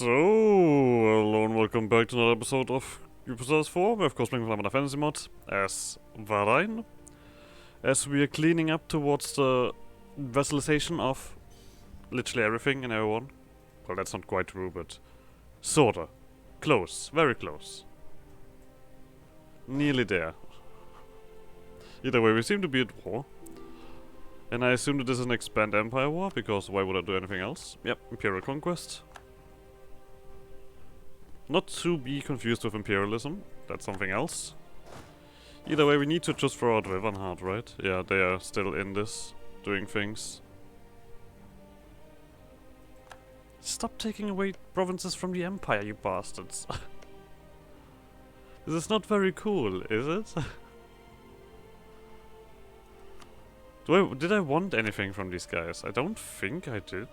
Hello and welcome back to another episode of EU4. We're of course playing Anbennar Fantasy Mod as Varaine. As we are cleaning up towards the vassalization of literally everything and everyone. Well, that's not quite true, but sorta. Close. Very close. Nearly there. Either way, we seem to be at war. And I assume that this is an expand empire war, because why would I do anything else? Yep, Imperial Conquest. Not to be confused with imperialism, that's something else. Either way, we need to just throw out Varaine, right? Yeah, they are still in this, doing things. Stop taking away provinces from the empire, you bastards. This is not very cool, is it? Did I want anything from these guys? I don't think I did.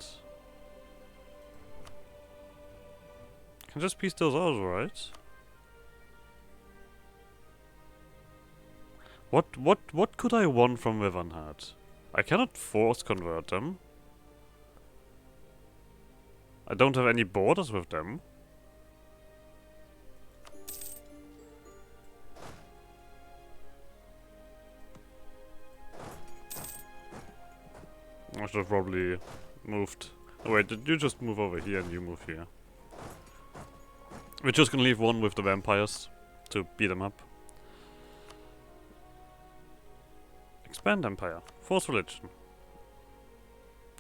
Can just piece those out, right? What could I want from Varaine? I cannot force convert them. I don't have any borders with them. I should have probably moved. Oh wait, did you just move over here and you move here? We're just gonna leave one with the vampires to beat them up. Expand empire. Force religion.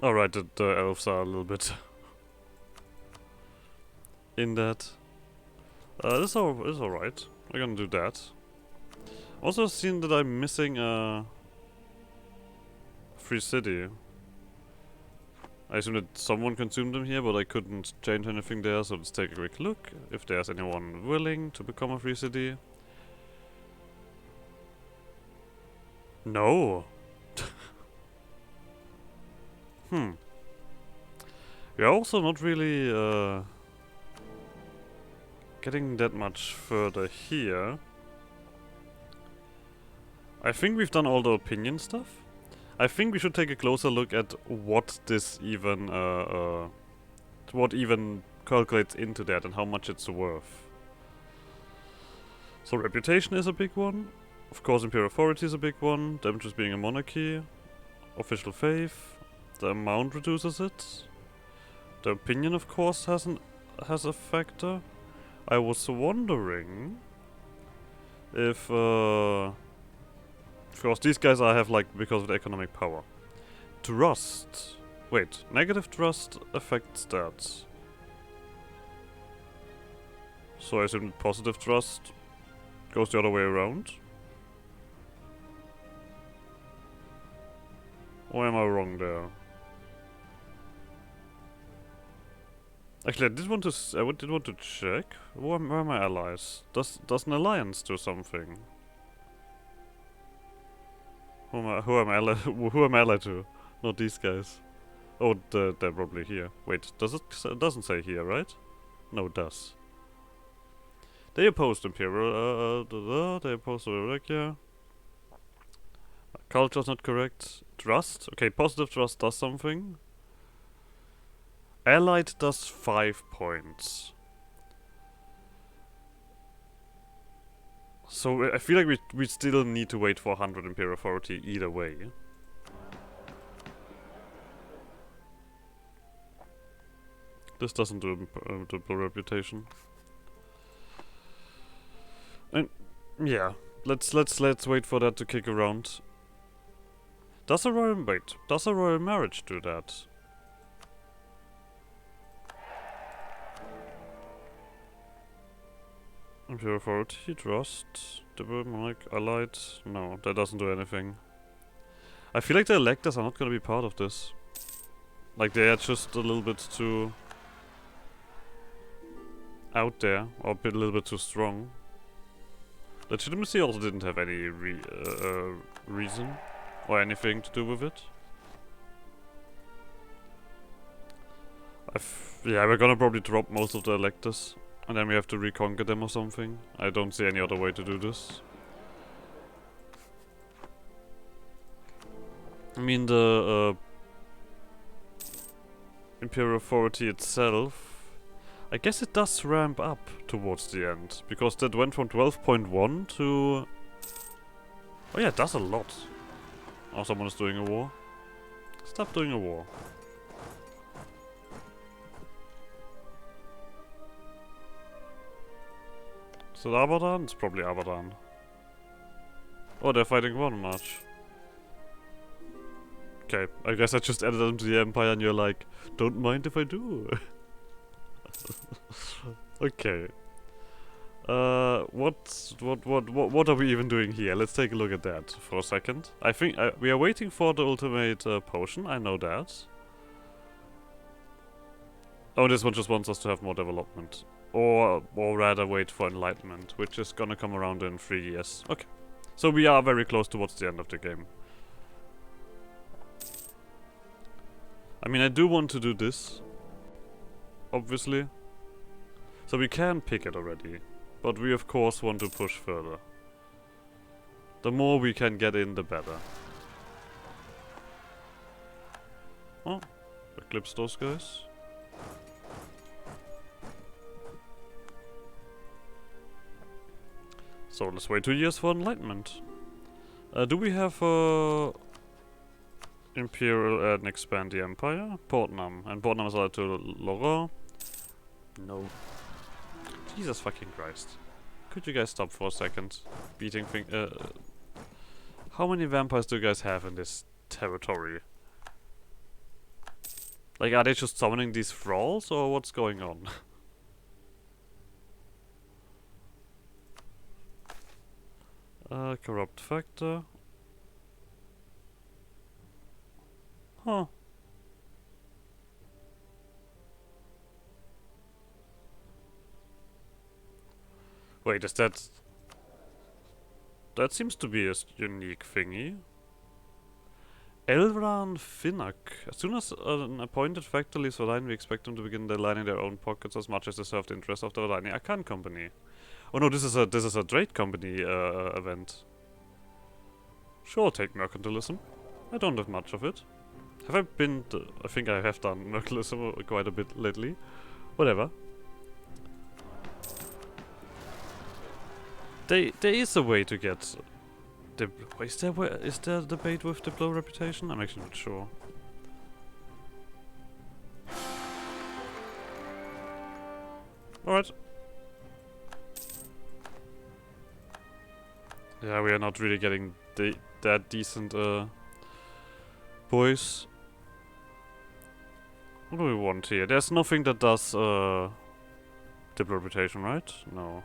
Alright, the elves are a little bit in that. This is alright. We're gonna do that. Also seen that I'm missing a free city. I assume that someone consumed them here, but I couldn't change anything there, so let's take a quick look. If there's anyone willing to become a free city. No! We are also not really getting that much further here. I think we've done all the opinion stuff. I think we should take a closer look at what this even what even calculates into that and how much it's worth. So reputation is a big one. Of course, imperial authority is a big one. Damages being a monarchy. Official faith. The amount reduces it. The opinion, of course, has a factor. I was wondering if of course, these guys I have, like, because of the economic power. Trust. Wait, negative trust affects that. So I assume positive trust goes the other way around. Or am I wrong there? Actually, I did want to check. Where are my allies? Does an alliance do something? Who am I allied to? Not these guys. Oh, they're probably here. Wait, it doesn't say here, right? No, it does. They opposed Imperial, they opposed Wallachia. Culture's not correct. Trust? Okay, positive trust does something. Allied does 5 points. So I feel like we still need to wait for 100 Imperial Authority either way. This doesn't do reputation. And yeah, let's wait for that to kick around. Does a royal marriage do that? Imperial authority, trust, monarch, allied. No, that doesn't do anything. I feel like the electors are not gonna be part of this. Like, they are just a little bit too out there, or a little bit too strong. Legitimacy also didn't have any reason or anything to do with it. Yeah, we're gonna probably drop most of the electors. And then we have to reconquer them or something. I don't see any other way to do this. I mean, the Imperial Authority itself, I guess it does ramp up towards the end, because that went from 12.1 to... Oh yeah, it does a lot. Oh, someone is doing a war. Stop doing a war. Is it Abadan? It's probably Abadan. Oh, they're fighting one march. Okay, I guess I just added them to the Empire and you're like, don't mind if I do. Okay. What are we even doing here? Let's take a look at that for a second. I think we are waiting for the ultimate potion, I know that. Oh, this one just wants us to have more development. Or rather wait for enlightenment, which is gonna come around in 3 years. Okay. So we are very close towards the end of the game. I mean, I do want to do this. Obviously. So we can pick it already. But we of course want to push further. The more we can get in, the better. Oh, eclipse those guys. So let's wait 2 years for enlightenment. Do we have Imperial and expand the Empire? Portnam. And Portnam is allowed to Laura? No. Jesus fucking Christ. Could you guys stop for a second? Beating thing. How many vampires do you guys have in this territory? Like, are they just summoning these thralls or what's going on? Corrupt factor. Huh. Wait, is that... That seems to be a unique thingy. Elran Finnak. As soon as an appointed factor leaves Varaine, we expect them to begin lining their own pockets as much as they serve the interest of the Varaine Akan company. Oh no, this is a trade company event. Sure, take mercantilism. I don't have much of it. Have I been... I think I have done mercantilism quite a bit lately. Whatever. There is a way to get... Is there a debate with Diplo reputation? I'm actually not sure. Alright. Yeah, we are not really getting that decent boys. What do we want here? There's nothing that does Diplo reputation, right? No.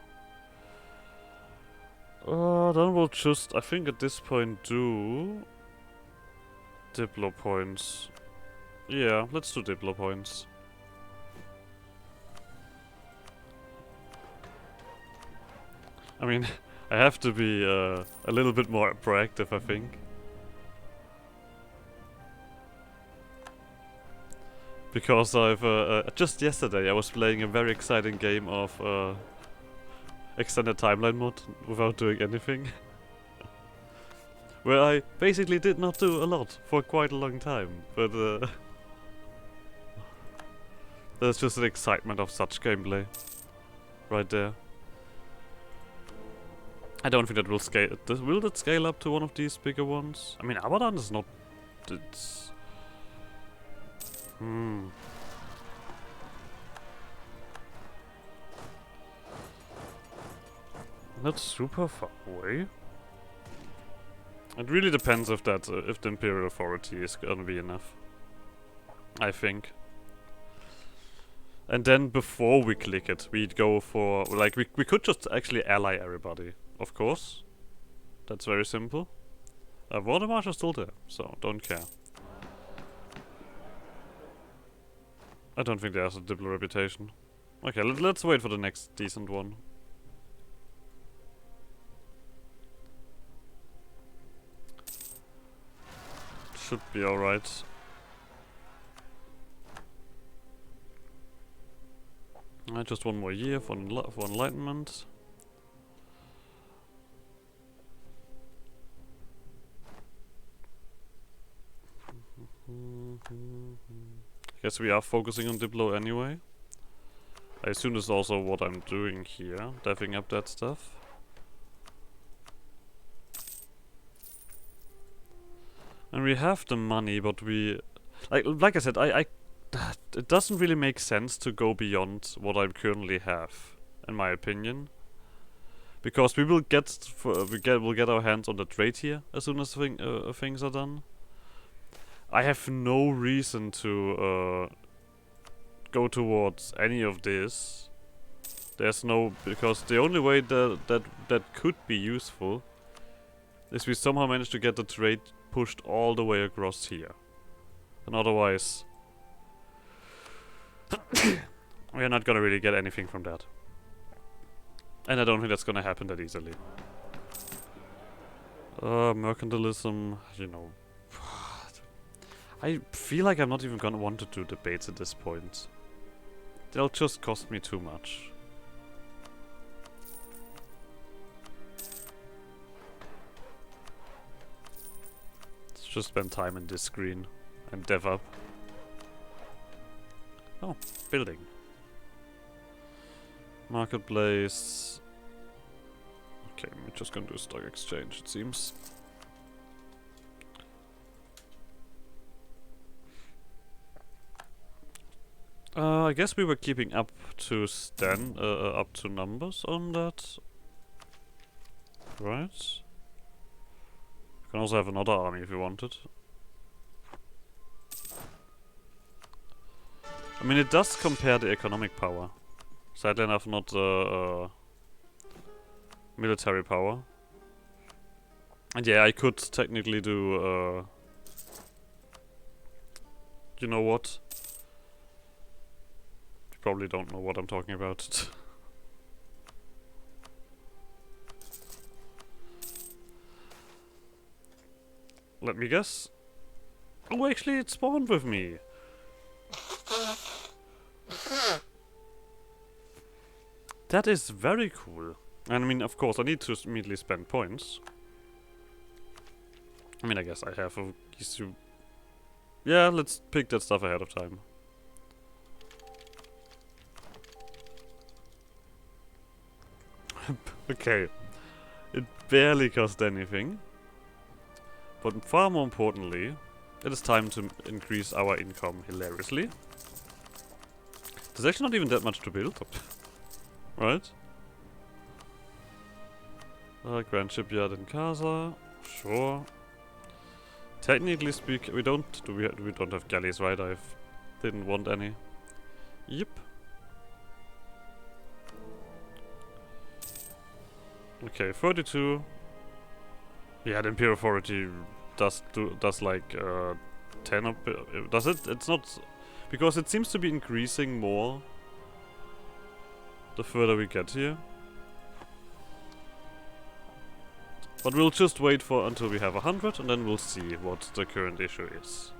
Then we'll just, I think at this point, do Diplo points. Yeah, let's do Diplo points. I mean, I have to be a little bit more proactive, I think. Because I've, just yesterday I was playing a very exciting game of extended timeline mod without doing anything. Where I basically did not do a lot for quite a long time, but there's just an excitement of such gameplay right there. I don't think that will scale. Will that scale up to one of these bigger ones? I mean, Abadan is not... It's... Not super far away. It really depends if that if the Imperial Authority is gonna be enough. I think. And then before we click it, we'd go for like we could just actually ally everybody, of course. That's very simple. Voldemort is still there, so don't care. I don't think there's a Diplo reputation. Okay, let's wait for the next decent one. Should be alright. Just one more year for enlightenment. Guess we are focusing on Diplo anyway. I assume this is also what I'm doing here, deving up that stuff. And we have the money, but we... Like I said, it doesn't really make sense to go beyond what I currently have, in my opinion. Because we will we'll get our hands on the trade here as soon as things are done. I have no reason to go towards any of this. There's no... Because the only way that could be useful is we somehow manage to get the trade pushed all the way across here. And otherwise... we are not gonna really get anything from that. And I don't think that's gonna happen that easily. Mercantilism, you know... I feel like I'm not even gonna want to do debates at this point. They'll just cost me too much. Let's just spend time in this screen and dev up. Oh, building. Marketplace. Okay, we're just gonna do stock exchange, it seems. I guess we were keeping up to up to numbers on that. Right? You can also have another army if you wanted. I mean, it does compare the economic power. Sadly enough, not the military power. And yeah, I could technically do... you know what? You probably don't know what I'm talking about. Let me guess. Oh, actually, it spawned with me. That is very cool. And I mean, of course, I need to immediately spend points. I mean, I guess I have a... Yeah, let's pick that stuff ahead of time. Okay. It barely cost anything. But far more importantly, it is time to increase our income hilariously. There's actually not even that much to build up. Right? Grand Shipyard in Casa. Sure. Technically speaking, we don't have galleys, right? I didn't want any. Yep. Okay, 32. Yeah, the Imperial Authority does like 10 up. Does it? It's not, because it seems to be increasing more the further we get here. But we'll just wait for until we have 100 and then we'll see what the current issue is.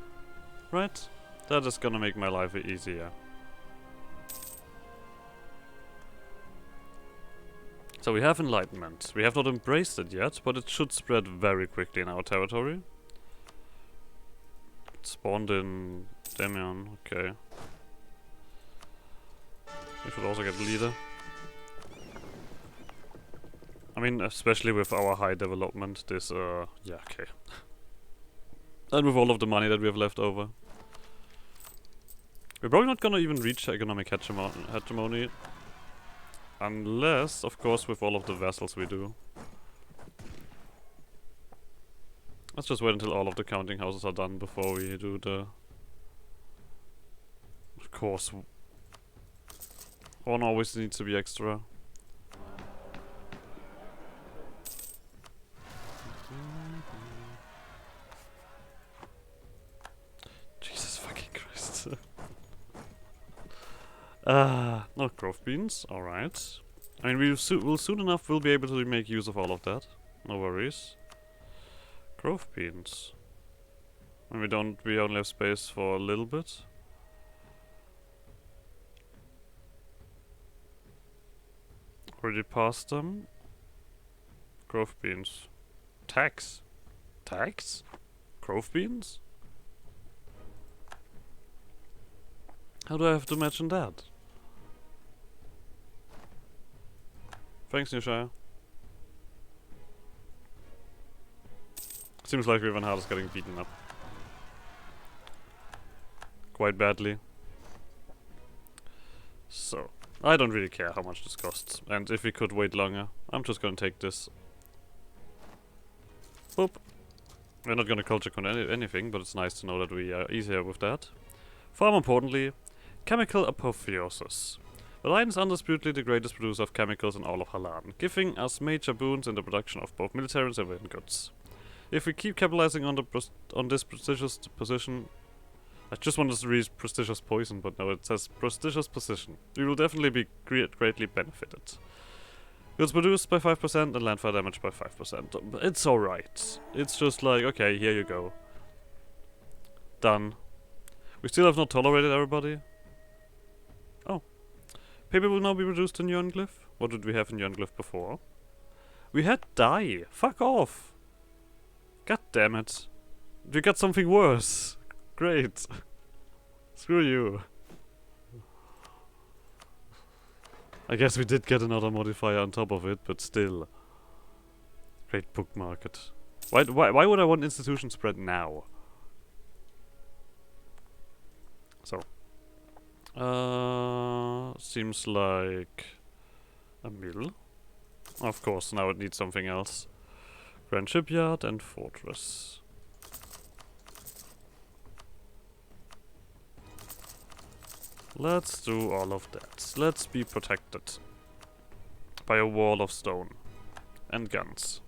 Right? That is gonna make my life easier. So we have enlightenment. We have not embraced it yet, but it should spread very quickly in our territory. It spawned in Demian, okay. We should also get leader. I mean, especially with our high development, this, yeah, okay. And with all of the money that we have left over. We're probably not gonna even reach economic hegemony. Unless, of course, with all of the vessels we do. Let's just wait until all of the counting houses are done before we do the... Of course. One always needs to be extra. Jesus fucking Christ. No growth beans, alright. I mean, we'll soon enough we'll be able to make use of all of that. No worries. Growth beans. And we only have space for a little bit. Already passed them. Growth beans. Tax. Tax? Growth beans? How do I have to mention that? Thanks, New Shire. Seems like Rivenhard is getting beaten up. Quite badly. So, I don't really care how much this costs. And if we could wait longer, I'm just gonna take this. Boop. We're not gonna culture con anything, but it's nice to know that we are easier with that. Far more importantly, chemical apotheosis. Varaine is undisputedly the greatest producer of chemicals in all of Halan, giving us major boons in the production of both military and civilian goods. If we keep capitalizing on this prestigious position, I just wanted to read prestigious poison, but no, it says prestigious position. We will definitely be greatly benefited. Goods produced by 5% and landfire damage by 5%. It's alright. It's just like, okay, here you go. Done. We still have not tolerated everybody. Oh. Paper will now be reduced to Njörnglyph. What did we have in Njörnglyph before? We had dye. Fuck off. God damn it. We got something worse. Great. Screw you. I guess we did get another modifier on top of it, but still. Great book market. Why would I want institution spread now? So. Seems like a mill. Of course, now it needs something else. Grand Shipyard and Fortress. Let's do all of that. Let's be protected by a wall of stone and guns.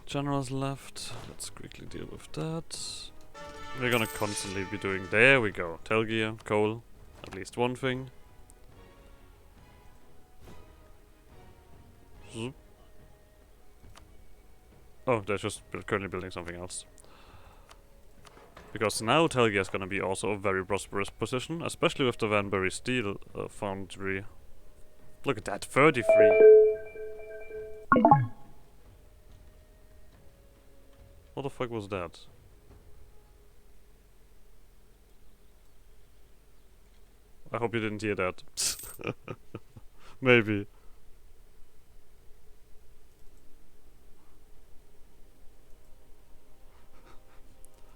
Generals left. Let's quickly deal with that. We're gonna constantly be doing... There we go. Telgear, coal. At least one thing. Zoop. Oh, they're just currently building something else. Because now Telgear is gonna be also a very prosperous position, especially with the Vanbury Steel Foundry. Look at that, 33! What the fuck was that? I hope you didn't hear that. Maybe.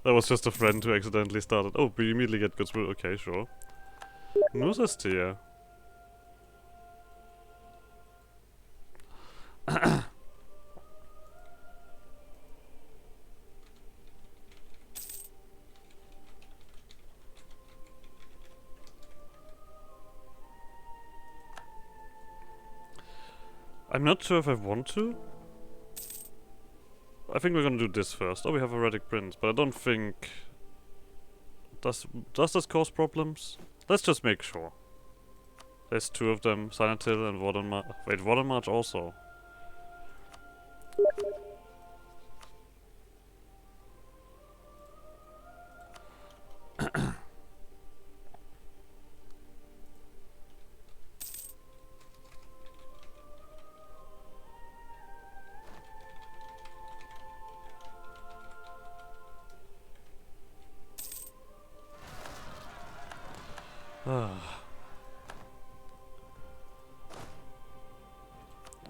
That was just a friend who accidentally started. Oh, we immediately get goods. Okay, sure. Nusastia. I'm not sure if I want to. I think we're gonna do this first. Oh, we have erratic prints, but I don't think... Does this cause problems? Let's just make sure. There's two of them, Sinatil and Wardenmarch. Wait, Wardenmarch also.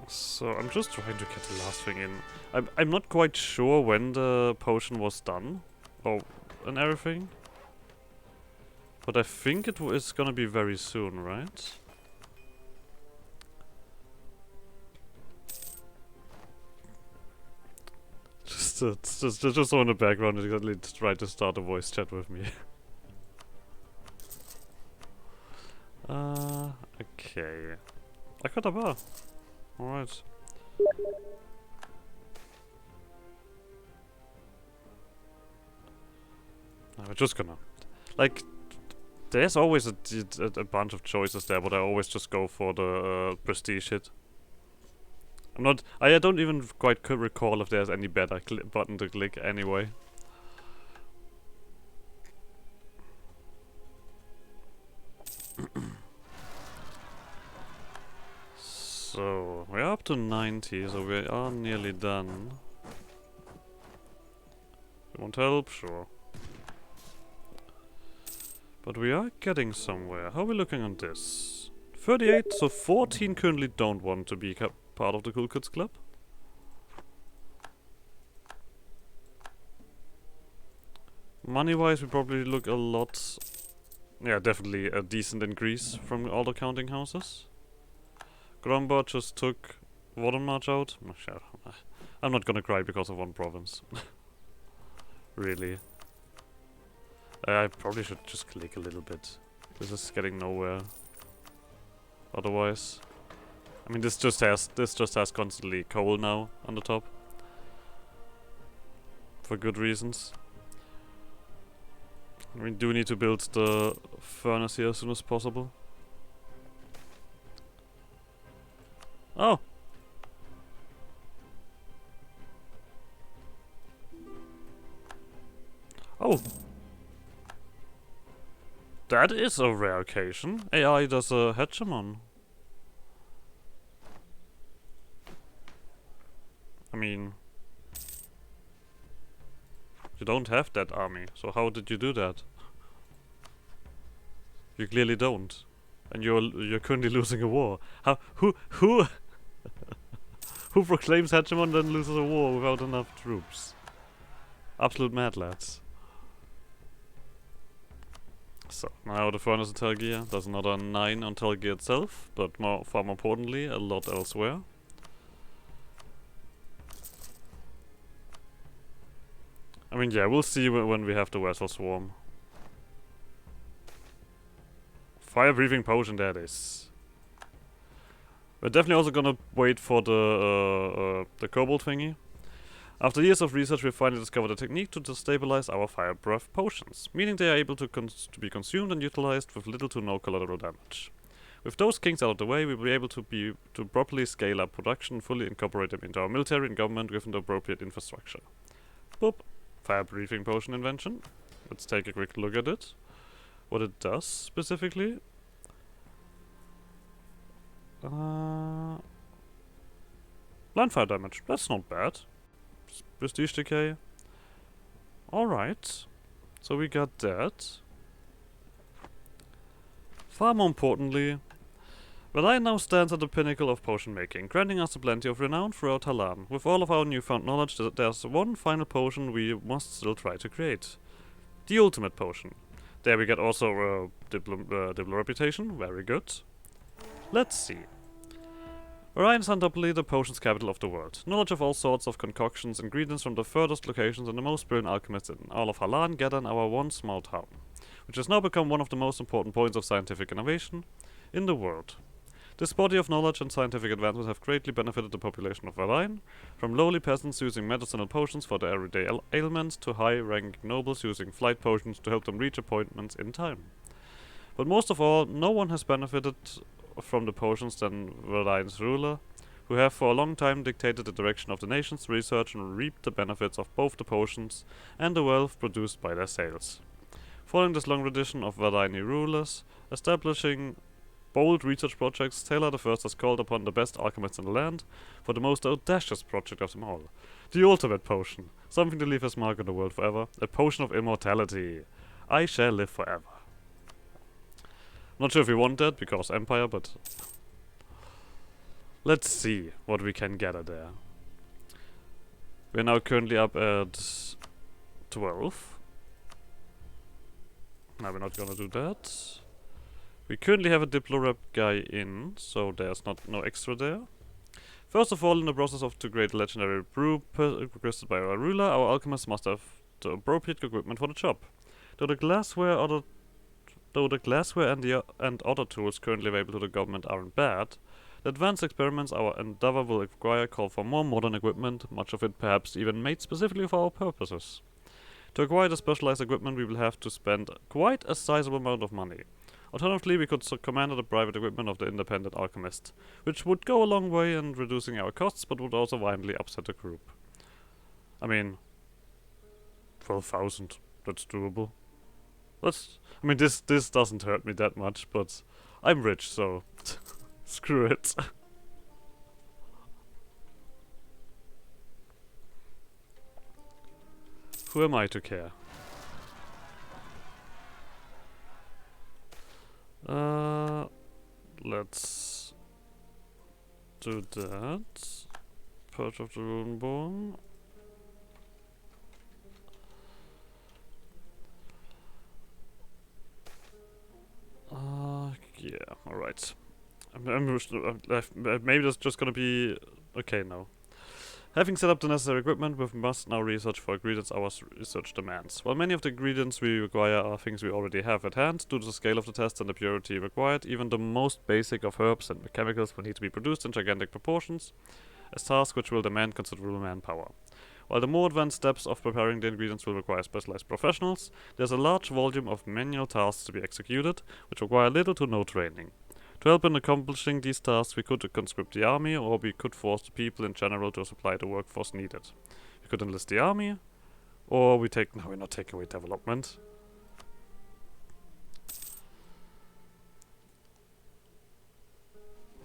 So I'm just trying to get the last thing in. I'm not quite sure when the potion was done, and everything. But I think it is gonna be very soon, right? Just so in the background, it's try to start a voice chat with me. Okay. Akataba. Alright. We're just gonna... Like, there's always a bunch of choices there, but I always just go for the prestige hit. I'm not... I don't even quite recall if there's any better button to click anyway. So, we're up to 90, so we are nearly done. You want help? Sure. But we are getting somewhere. How are we looking on this? 38, so 14 currently don't want to be part of the Cool Kids Club. Money-wise, we probably look a lot... Yeah, definitely a decent increase from all the counting houses. Gromba just took Watermarch out. Oh, sure. I'm not gonna cry because of one province. Really. I probably should just click a little bit. This is getting nowhere. Otherwise. I mean, this just has constantly coal now on the top. For good reasons. We do need to build the furnace here as soon as possible. Oh! Oh! That is a rare occasion. AI does a hegemon. I mean... You don't have that army, so how did you do that? You clearly don't. And you're currently losing a war. How who who proclaims hegemon then loses a war without enough troops? Absolute mad lads. So now the furnace in Telgia does another 9 on Telgia itself, but far more importantly, a lot elsewhere. I mean, yeah, we'll see when we have the vessel swarm. Fire breathing potion, that is. We're definitely also gonna wait for the kobold thingy. After years of research, we finally discovered a technique to destabilize our fire breath potions, meaning they are able to be consumed and utilized with little to no collateral damage. With those kinks out of the way, we will be able to properly scale up production and fully incorporate them into our military and government within the appropriate infrastructure. Boop. Fire breathing potion invention. Let's take a quick look at it. What it does specifically. Blind fire damage. That's not bad. Prestige decay. Alright. So we got that. Far more importantly, Varaine now stands at the pinnacle of potion making, granting us plenty of renown throughout Halan. With all of our newfound knowledge, there's one final potion we must still try to create. The ultimate potion. There we get also a Diplo reputation, very good. Let's see. Varaine is undoubtedly the potions capital of the world. Knowledge of all sorts of concoctions, ingredients from the furthest locations and the most brilliant alchemists in all of Halan gather in our one small town, which has now become one of the most important points of scientific innovation in the world. This body of knowledge and scientific advancements have greatly benefited the population of Varaine, from lowly peasants using medicinal potions for their everyday ailments to high-ranking nobles using flight potions to help them reach appointments in time. But most of all, no one has benefited from the potions than Varaine's ruler, who have for a long time dictated the direction of the nation's research and reaped the benefits of both the potions and the wealth produced by their sales. Following this long tradition of Varaine rulers, establishing bold research projects, Taylor I has called upon the best alchemists in the land for the most audacious project of them all. The ultimate potion. Something to leave his mark on the world forever. A potion of immortality. I shall live forever. Not sure if we want that, because Empire, but... Let's see what we can gather there. We're now currently up at 12. No, we're not gonna do that. We currently have a Diplorep guy in, so there's no extra there. First of all, in the process of to create a legendary brew requested by our ruler, our alchemists must have the appropriate equipment for the job. Though the glassware and other tools currently available to the government aren't bad, the advanced experiments our endeavor will require call for more modern equipment, much of it perhaps even made specifically for our purposes. To acquire the specialized equipment, we will have to spend quite a sizable amount of money. Alternatively, we could command the private equipment of the independent alchemist, which would go a long way in reducing our costs, but would also violently upset the group. I mean, 12,000, that's doable. I mean, this doesn't hurt me that much, but I'm rich, so screw it. Who am I to care? Let's do that. Purge of the Runeborn. Yeah, alright. Maybe that's just gonna be... Okay, no. Having set up the necessary equipment, we must now research for ingredients our research demands. While many of the ingredients we require are things we already have at hand, due to the scale of the test and the purity required, even the most basic of herbs and chemicals will need to be produced in gigantic proportions, a task which will demand considerable manpower. While the more advanced steps of preparing the ingredients will require specialized professionals, there's a large volume of manual tasks to be executed, which require little to no training. To help in accomplishing these tasks, we could conscript the army, or we could force the people in general to supply the workforce needed. We could enlist the army, or we take... No, we're not taking away development.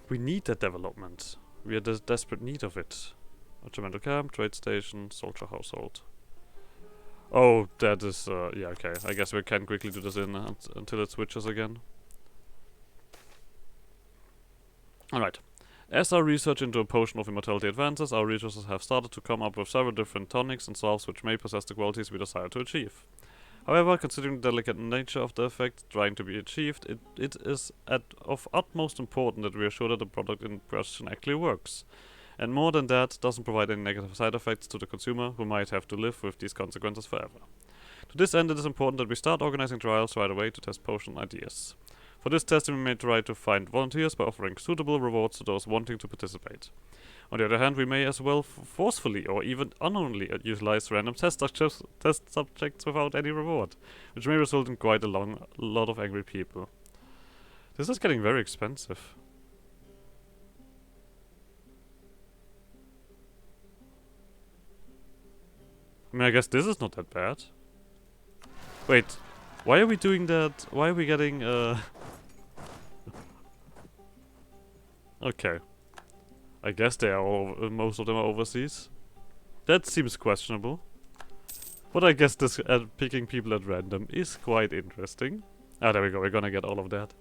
We need that development. We are in desperate need of it. Regimental camp, trade station, soldier household. Oh, that is... yeah, okay. I guess we can quickly do this until it switches again. Alright. As our research into a potion of immortality advances, our researchers have started to come up with several different tonics and salves which may possess the qualities we desire to achieve. However, considering the delicate nature of the effect trying to be achieved, it is of utmost importance that we are sure that the product in question actually works. And more than that, doesn't provide any negative side effects to the consumer, who might have to live with these consequences forever. To this end, it is important that we start organizing trials right away to test potion ideas. For this testing, we may try to find volunteers by offering suitable rewards to those wanting to participate. On the other hand, we may as well forcefully or even unknowingly utilize random test subjects without any reward, which may result in quite a lot of angry people. This is getting very expensive. I mean, I guess this is not that bad. Wait, why are we doing that? Why are we getting, Okay. I guess they are all, most of them are overseas. That seems questionable. But I guess this picking people at random is quite interesting. Ah, there we go, we're gonna get all of that.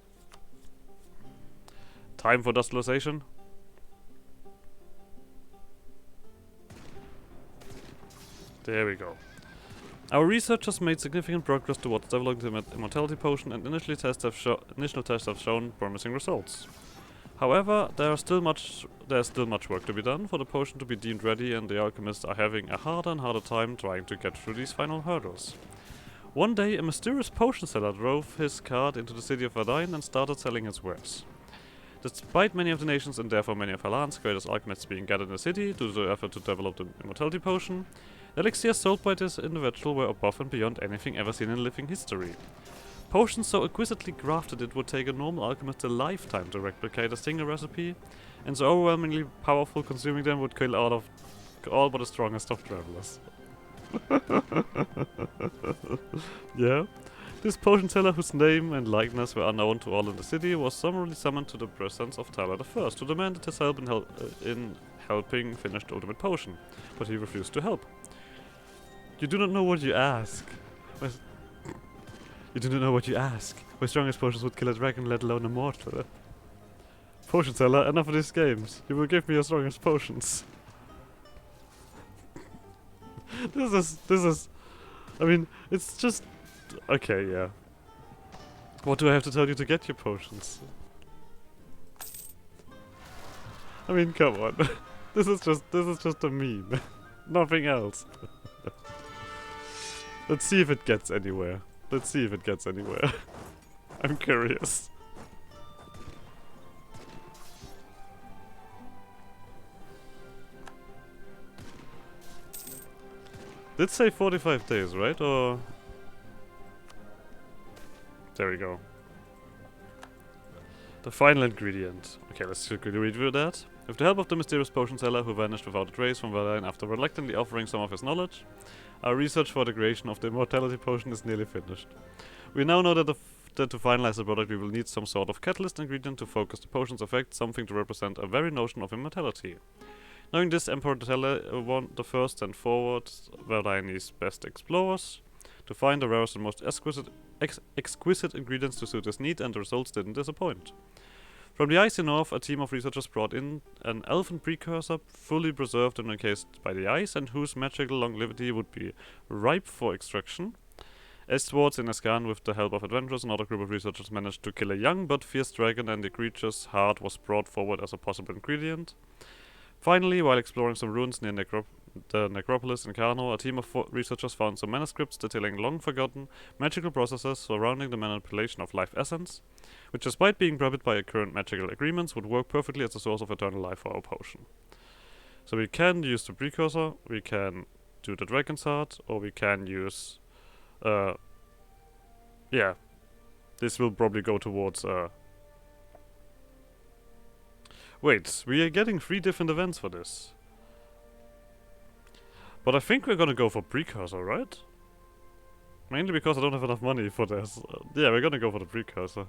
Time for dustalization. There we go. Our researchers made significant progress towards developing the immortality potion, and initial tests have shown promising results. However, there's still much work to be done for the potion to be deemed ready, and the alchemists are having a harder and harder time trying to get through these final hurdles. One day, a mysterious potion seller drove his cart into the city of Varaine and started selling his wares. Despite many of the nations and therefore many of Halan's greatest alchemists being gathered in the city due to the effort to develop the immortality potion, the elixirs sold by this individual were above and beyond anything ever seen in living history. Potions so exquisitely crafted it would take a normal alchemist a lifetime to replicate a single recipe, and so overwhelmingly powerful consuming them would kill all but the strongest of travelers. Yeah? This potion seller, whose name and likeness were unknown to all in the city, was summarily summoned to the presence of Tyler I to demand his help in helping finish the ultimate potion, but he refused to help. You do not know what you ask. You do not know what you ask. My strongest potions would kill a dragon, let alone a mortal. Potion seller, enough of these games. You will give me your strongest potions. This is... I mean, it's just... Okay, yeah. What do I have to tell you to get your potions? I mean, come on. This is just a meme. Nothing else. Let's see if it gets anywhere. Let's see if it gets anywhere. I'm curious. Did say 45 days, right? Or... There we go. The final ingredient. Okay, let's quickly review that. With the help of the mysterious potion seller who vanished without a trace from Varaine after reluctantly offering some of his knowledge, our research for the creation of the immortality potion is nearly finished. We now know that to finalize the product we will need some sort of catalyst ingredient to focus the potion's effect, something to represent a very notion of immortality. Knowing this, Emperor Teller the first sent forward Varaine's best explorers to find the rarest and most exquisite exquisite ingredients to suit his need, and the results didn't disappoint. From the icy north, a team of researchers brought in an elven precursor fully preserved and encased by the ice, and whose magical longevity would be ripe for extraction. Eastwards in Escan, with the help of adventurers, another group of researchers managed to kill a young but fierce dragon, and the creature's heart was brought forward as a possible ingredient. Finally, while exploring some ruins near the necropolis in Carno, a team of researchers found some manuscripts detailing long-forgotten magical processes surrounding the manipulation of life essence, which, despite being prohibited by current magical agreements, would work perfectly as a source of eternal life for our potion. So we can use the precursor, we can do the dragon's heart, or we can use... yeah. This will probably go towards... Wait, we are getting 3 different events for this. But I think we're gonna go for precursor, right? Mainly because I don't have enough money for this. Yeah, we're gonna go for the precursor.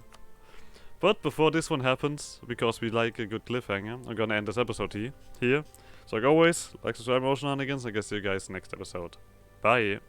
But before this one happens, because we like a good cliffhanger, I'm gonna end this episode here. So like always, like, subscribe, more shenanigans, and I guess see you guys next episode. Bye!